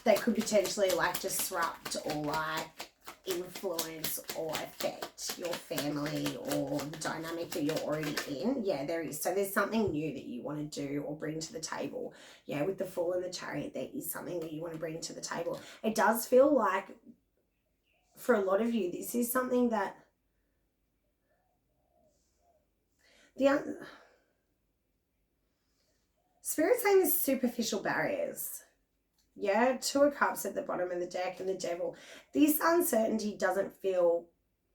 That could potentially, like, disrupt or, like, influence or affect your family or the dynamic that you're already in. Yeah, there is. So there's something new that you want to do or bring to the table. Yeah, with the Fool and the Chariot, there is something that you want to bring to the table. It does feel like, for a lot of you, this is something that Spirit's saying is superficial barriers. Yeah, 2 of Cups at the bottom of the deck and the Devil. This uncertainty doesn't feel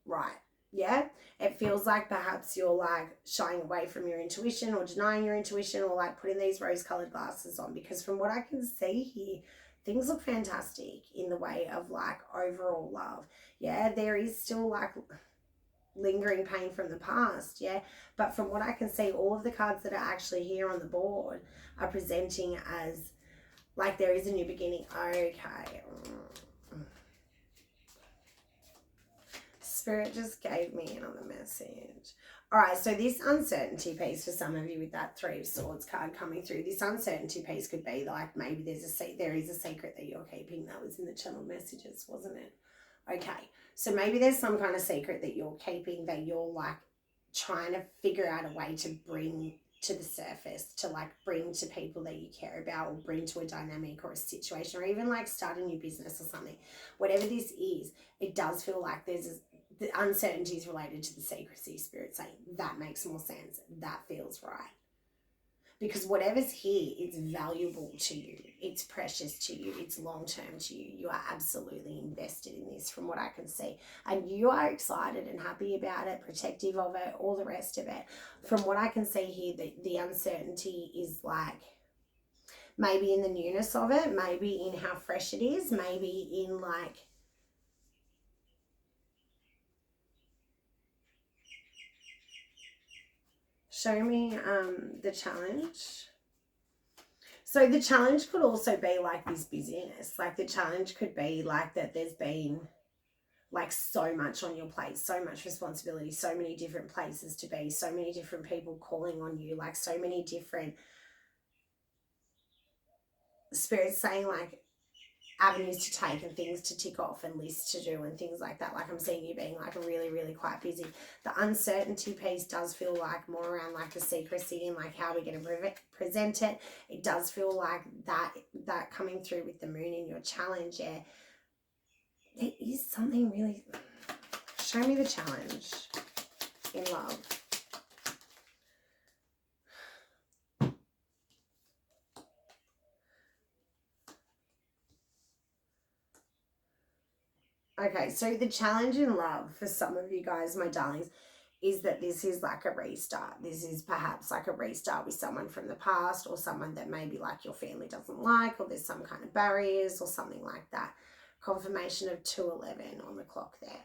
right. Yeah, it feels like perhaps you're like shying away from your intuition or denying your intuition or like putting these rose-colored glasses on, because from what I can see here, things look fantastic in the way of like overall love. Yeah, there is still like lingering pain from the past, yeah, but from what I can see, all of the cards that are actually here on the board are presenting as like there is a new beginning. Okay. Spirit just gave me another message. All right, so this uncertainty piece for some of you with that Three of Swords card coming through, this uncertainty piece could be like maybe there is a secret that you're keeping. That was in the channel messages, wasn't it? Okay, so maybe there's some kind of secret that you're keeping that you're like trying to figure out a way to bring to the surface, to like bring to people that you care about, or bring to a dynamic or a situation, or even like start a new business or something. Whatever this is, it does feel like the uncertainty is related to the secrecy. Spirit saying that makes more sense. That feels right. Because whatever's here, it's valuable to you. It's precious to you. It's long-term to you. You are absolutely invested in this from what I can see. And you are excited and happy about it, protective of it, all the rest of it. From what I can see here, the uncertainty is like maybe in the newness of it, maybe in how fresh it is, maybe in like show me the challenge. So the challenge could also be like this busyness. Like the challenge could be like that there's been like so much on your plate, so much responsibility, so many different places to be, so many different people calling on you, like so many different spirits saying like avenues to take and things to tick off and lists to do and things like that. Like I'm seeing you being like really, really quite busy. The uncertainty piece does feel like more around like the secrecy and like how we're going to present it. It does feel like that coming through with the moon in your challenge. Yeah, there is something really. Show me the challenge in love. Okay, so the challenge in love for some of you guys, my darlings, is that this is like a restart. This is perhaps like a restart with someone from the past, or someone that maybe like your family doesn't like, or there's some kind of barriers or something like that. Confirmation of 211 on the clock there.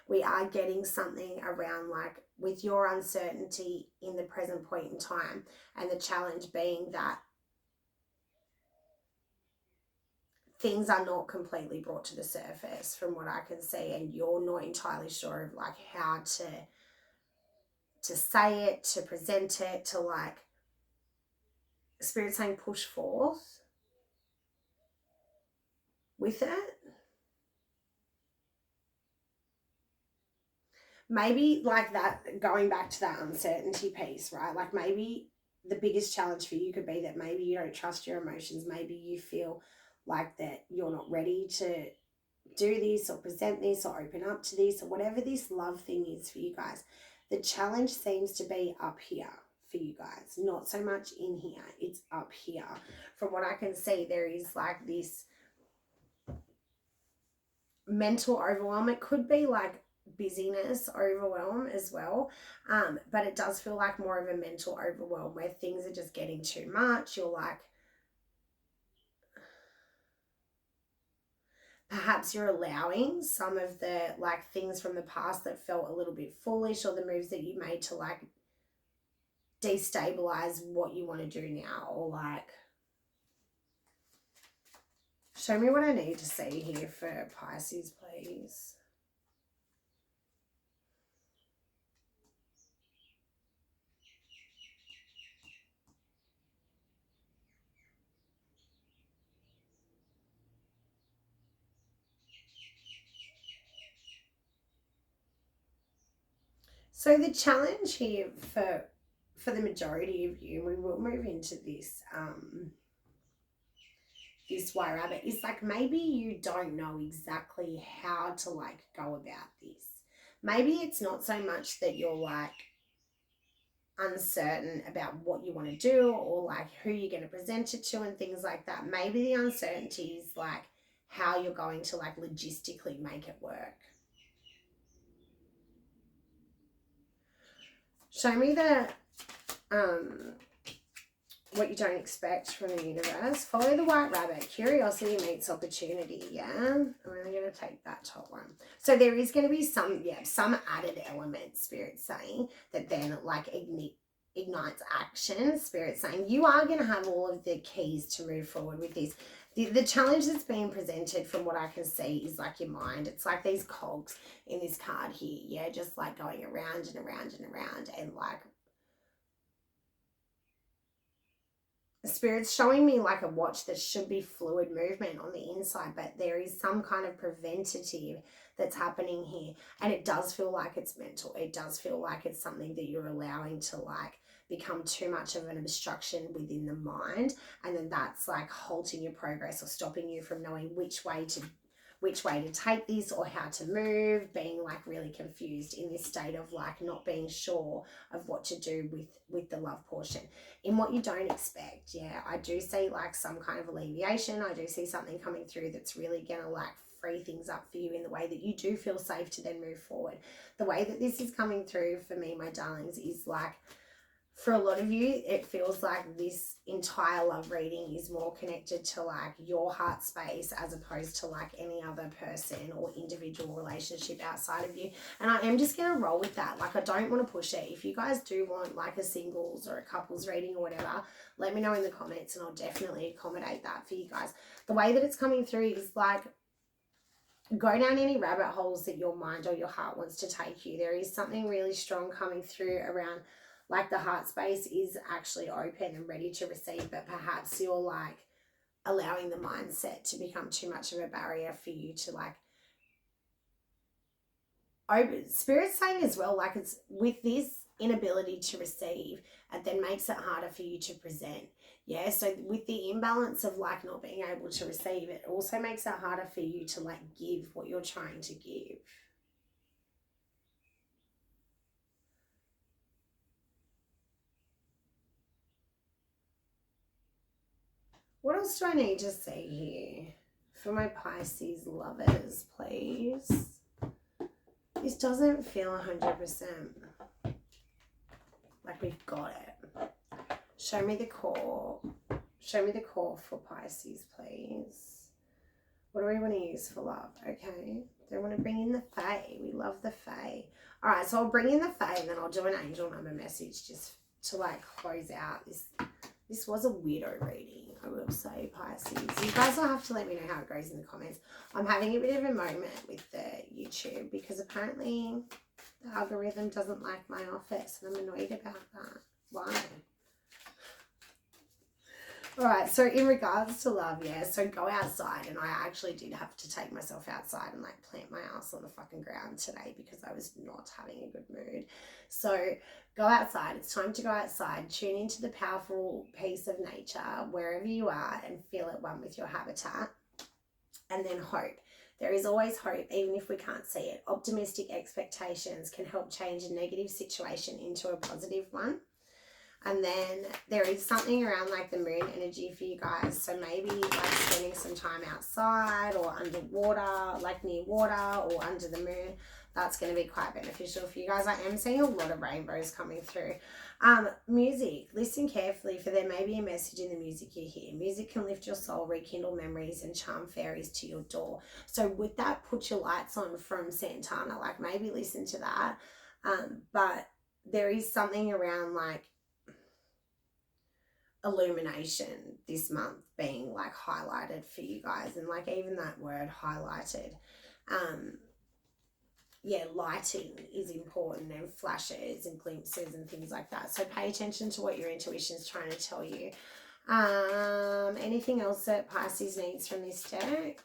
We are getting something around like with your uncertainty in the present point in time, and the challenge being that things are not completely brought to the surface from what I can see, and you're not entirely sure of like how to say it, to present it, to like Spirit saying push forth with it. Maybe like that, going back to that uncertainty piece, right? Like maybe the biggest challenge for you could be that maybe you don't trust your emotions. Maybe you feel like that you're not ready to do this or present this or open up to this or whatever this love thing is for you guys. The challenge seems to be up here for you guys, not so much in here. It's up here. From what I can see, there is like this mental overwhelm. It could be like busyness overwhelm as well, but it does feel like more of a mental overwhelm where things are just getting too much. You're like, perhaps you're allowing some of the like things from the past that felt a little bit foolish, or the moves that you made to like destabilize what you want to do now, or like show me what I need to see here for Pisces, please. So the challenge here for the majority of you, we will move into this this white rabbit, is like maybe you don't know exactly how to like go about this. Maybe it's not so much that you're like uncertain about what you want to do or like who you're going to present it to and things like that. Maybe the uncertainty is like how you're going to like logistically make it work. Show me the what you don't expect from the universe. Follow the white rabbit. Curiosity meets opportunity. Yeah, I'm only going to take that top one. So there is going to be some added element, Spirit saying, that then like ignites action. Spirit saying you are going to have all of the keys to move forward with this. The challenge that's being presented from what I can see is like your mind. It's like these cogs in this card here. Yeah, just like going around and around and around, and like the Spirit's showing me like a watch that should be fluid movement on the inside, but there is some kind of preventative that's happening here. And it does feel like it's mental. It does feel like it's something that you're allowing to like become too much of an obstruction within the mind. And then that's like halting your progress or stopping you from knowing which way to take this or how to move, being like really confused in this state of like not being sure of what to do with the love portion. In what you don't expect, yeah, I do see like some kind of alleviation. I do see something coming through that's really gonna like free things up for you in the way that you do feel safe to then move forward. The way that this is coming through for me, my darlings, is like, for a lot of you, it feels like this entire love reading is more connected to like your heart space as opposed to like any other person or individual relationship outside of you. And I am just going to roll with that. Like, I don't want to push it. If you guys do want like a singles or a couples reading or whatever, let me know in the comments and I'll definitely accommodate that for you guys. The way that it's coming through is like, go down any rabbit holes that your mind or your heart wants to take you. There is something really strong coming through around like the heart space is actually open and ready to receive, but perhaps you're like allowing the mindset to become too much of a barrier for you to like open. Spirit's saying as well, like, it's with this inability to receive, it then makes it harder for you to present. Yeah, so with the imbalance of like not being able to receive, it also makes it harder for you to like give what you're trying to give. What else do I need to see here for my Pisces lovers, please? This doesn't feel 100% like we've got it. Show me the core. Show me the core for Pisces, please. What do we want to use for love? Okay. They want to bring in the Fae. We love the Fae. All right, so I'll bring in the Fae and then I'll do an angel number message just to like close out this. This was a weirdo reading, I will say, Pisces. You guys will have to let me know how it goes in the comments. I'm having a bit of a moment with the YouTube because apparently the algorithm doesn't like my office and I'm annoyed about that. Why? All right, so in regards to love, yeah, so go outside. And I actually did have to take myself outside and like plant my ass on the fucking ground today because I was not having a good mood. So go outside. It's time to go outside. Tune into the powerful piece of nature wherever you are and feel at one with your habitat. And then hope. There is always hope, even if we can't see it. Optimistic expectations can help change a negative situation into a positive one. And then there is something around like the moon energy for you guys. So maybe like spending some time outside or underwater, like near water or under the moon. That's going to be quite beneficial for you guys. I am seeing a lot of rainbows coming through. Music. Listen carefully, for there may be a message in the music you hear. Music can lift your soul, rekindle memories, and charm fairies to your door. So with that, Put Your Lights On from Santana. Like, maybe listen to that. But there is something around like illumination this month being like highlighted for you guys, and like even that word highlighted, yeah, lighting is important, and flashes and glimpses and things like that. So pay attention to what your intuition is trying to tell you. Anything else that Pisces needs from this deck?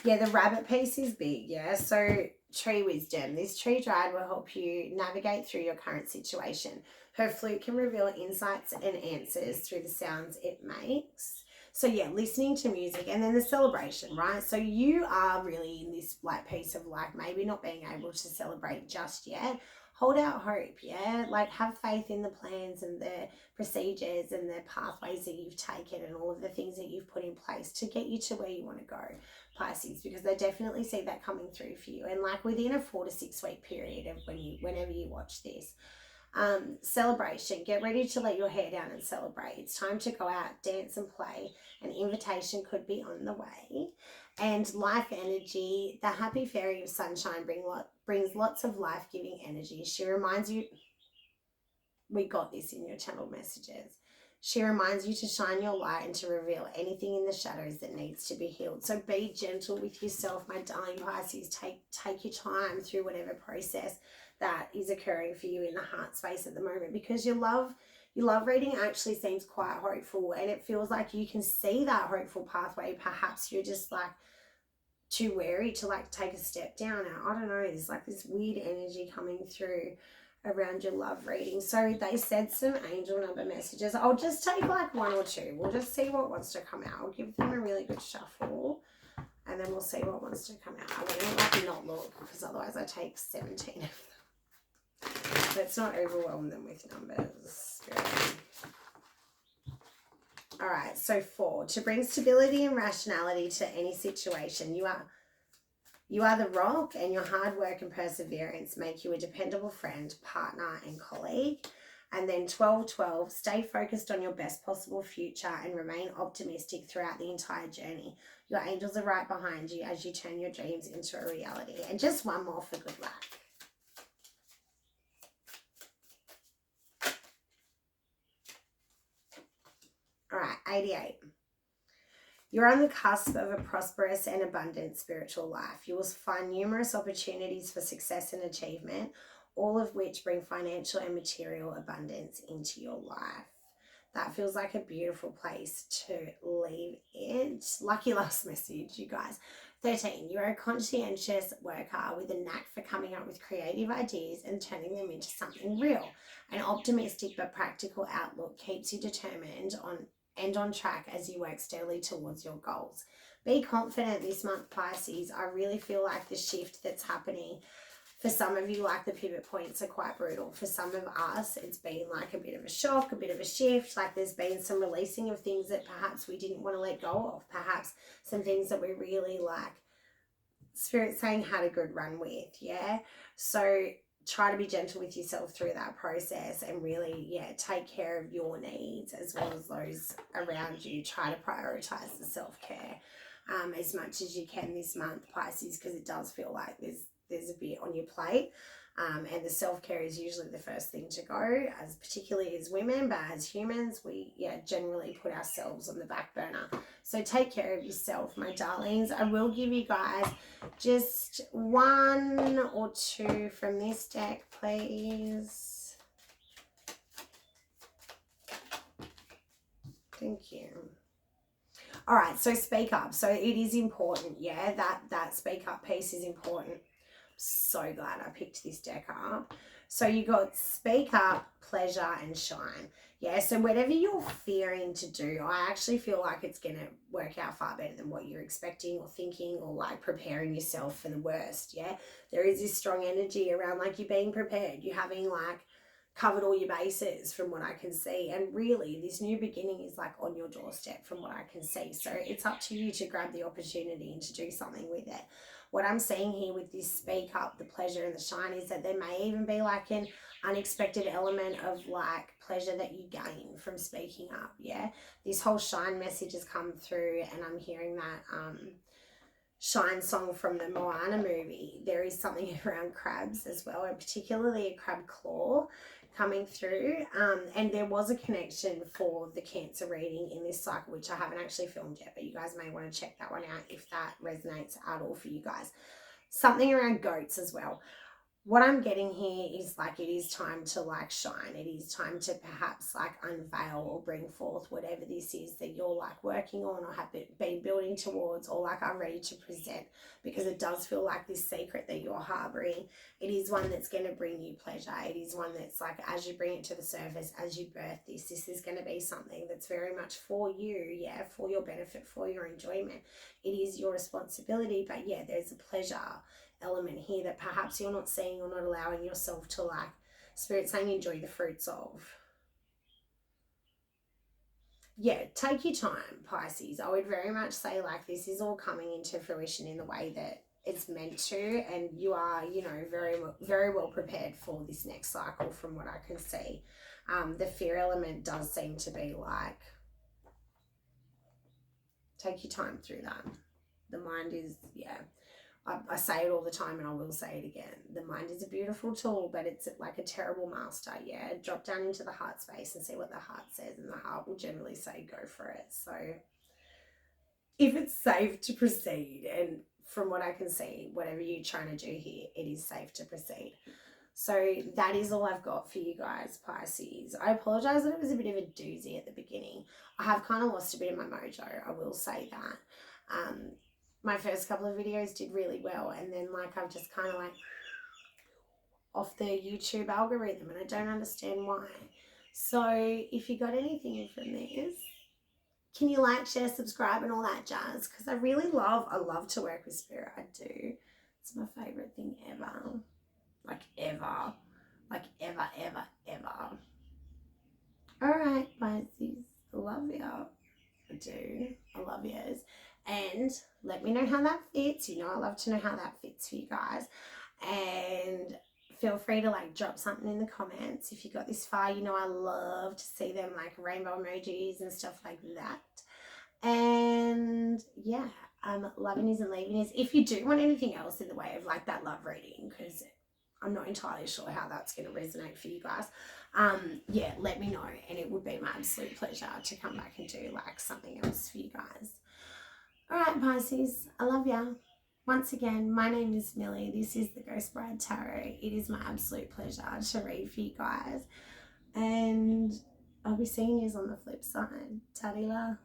Yeah, the rabbit piece is big, yeah. So tree wisdom. This tree guide will help you navigate through your current situation. Her flute can reveal insights and answers through the sounds it makes. So yeah, listening to music, and then the celebration, right? So you are really in this like piece of like maybe not being able to celebrate just yet. Hold out hope, yeah? Like, have faith in the plans and the procedures and the pathways that you've taken and all of the things that you've put in place to get you to where you want to go, Pisces, because I definitely see that coming through for you. And like within a 4 to 6 week period of whenever you watch this. Celebration. Get ready to let your hair down and celebrate. It's time to go out, dance and play. An invitation could be on the way. And life energy. The happy fairy of sunshine brings lots of life-giving energy. She reminds you we got this in your channel messages. She reminds you to shine your light and to reveal anything in the shadows that needs to be healed. So be gentle with yourself, my darling Pisces. Take your time through whatever process that is occurring for you in the heart space at the moment, because your love reading actually seems quite hopeful, and it feels like you can see that hopeful pathway. Perhaps you're just like too wary to like take a step down. And I don't know, there's like this weird energy coming through around your love reading. So they said some angel number messages. I'll just take like one or two. We'll just see what wants to come out. I'll give them a really good shuffle, and then we'll see what wants to come out. I want to like not look, because otherwise I take 17 of them. Let's not overwhelm them with numbers. All right, so 4, to bring stability and rationality to any situation. You are the rock, and your hard work and perseverance make you a dependable friend, partner, and colleague. And then 12, stay focused on your best possible future and remain optimistic throughout the entire journey. Your angels are right behind you as you turn your dreams into a reality. And just one more for good luck. All right, 88. You're on the cusp of a prosperous and abundant spiritual life. You will find numerous opportunities for success and achievement, all of which bring financial and material abundance into your life. That feels like a beautiful place to leave it. Lucky last message, you guys. 13, you're a conscientious worker with a knack for coming up with creative ideas and turning them into something real. An optimistic but practical outlook keeps you determined on track as you work steadily towards your goals. Be confident this month, Pisces. I really feel like the shift that's happening, for some of you, like the pivot points are quite brutal. For some of us, it's been like a bit of a shock, a bit of a shift. Like there's been some releasing of things that perhaps we didn't want to let go of. Perhaps some things that we really like, Spirit saying had a good run with, yeah? So try to be gentle with yourself through that process, and really, take care of your needs as well as those around you. Try to prioritize the self-care as much as you can this month, Pisces, because it does feel like there's a bit on your plate. And the self-care is usually the first thing to go, as particularly as women, but as humans, we generally put ourselves on the back burner. So take care of yourself, my darlings. I will give you guys just 1 or 2 from this deck, please. Thank you. All right, so speak up. So it is important, that speak up piece is important. So glad I picked this deck up. So you got speak up, pleasure, and shine. So whatever you're fearing to do, I actually feel like it's going to work out far better than what you're expecting or thinking, or like preparing yourself for the worst. There is this strong energy around like you being prepared. You having like covered all your bases from what I can see, and really this new beginning is like on your doorstep from what I can see. So it's up to you to grab the opportunity and to do something with it. What I'm seeing here with this speak up, the pleasure and the shine, is that there may even be like an unexpected element of like pleasure that you gain from speaking up. This whole shine message has come through, and I'm hearing that shine song from the Moana movie. There is something around crabs as well, and particularly a crab claw coming through, and there was a connection for the Cancer reading in this cycle, which I haven't actually filmed yet, but you guys may want to check that one out if that resonates at all for you guys. Something around goats as well. What I'm getting here is like it is time to like shine. It is time to perhaps like unveil or bring forth whatever this is that you're like working on or have been building towards, or like are ready to present, because it does feel like this secret that you're harboring, it is one that's going to bring you pleasure. It is one that's like, as you bring it to the surface, as you birth this is going to be something that's very much for you, for your benefit, for your enjoyment. It is your responsibility, but there's a pleasure element here that perhaps you're not seeing or not allowing yourself to like, Spirit saying enjoy the fruits of. Take your time, Pisces. I would very much say like this is all coming into fruition in the way that it's meant to, and you are, very, very well prepared for this next cycle from what I can see. The fear element does seem to be like, take your time through that. The mind is, I say it all the time and I will say it again. The mind is a beautiful tool, but it's like a terrible master. Yeah, drop down into the heart space and see what the heart says, and the heart will generally say go for it. So if it's safe to proceed, and from what I can see, whatever you're trying to do here, it is safe to proceed. So that is all I've got for you guys, Pisces. I apologize that it was a bit of a doozy at the beginning. I have kind of lost a bit of my mojo, I will say that. My first couple of videos did really well, and then like I've just kind of like off the YouTube algorithm, and I don't understand why. So if you got anything from this, can you like, share, subscribe, and all that jazz? Because I love to work with spirit. I do. It's my favorite thing ever. Like ever. Like ever, ever, ever. Alright, Pisces. I love you. I do. I love yous. And let me know how that fits. You know, I love to know how that fits for you guys. And feel free to like drop something in the comments. If you got this far, you know I love to see them, like rainbow emojis and stuff like that. And yeah, loving yous and leaving yous. If you do want anything else in the way of like that love reading, because I'm not entirely sure how that's going to resonate for you guys, yeah, let me know, and it would be my absolute pleasure to come back and do like something else for you guys. All right, Pisces, I love ya. Once again, my name is Millie. This is the Ghost Bride Tarot. It is my absolute pleasure to read for you guys, and I'll be seeing you on the flip side. Ta-di-la.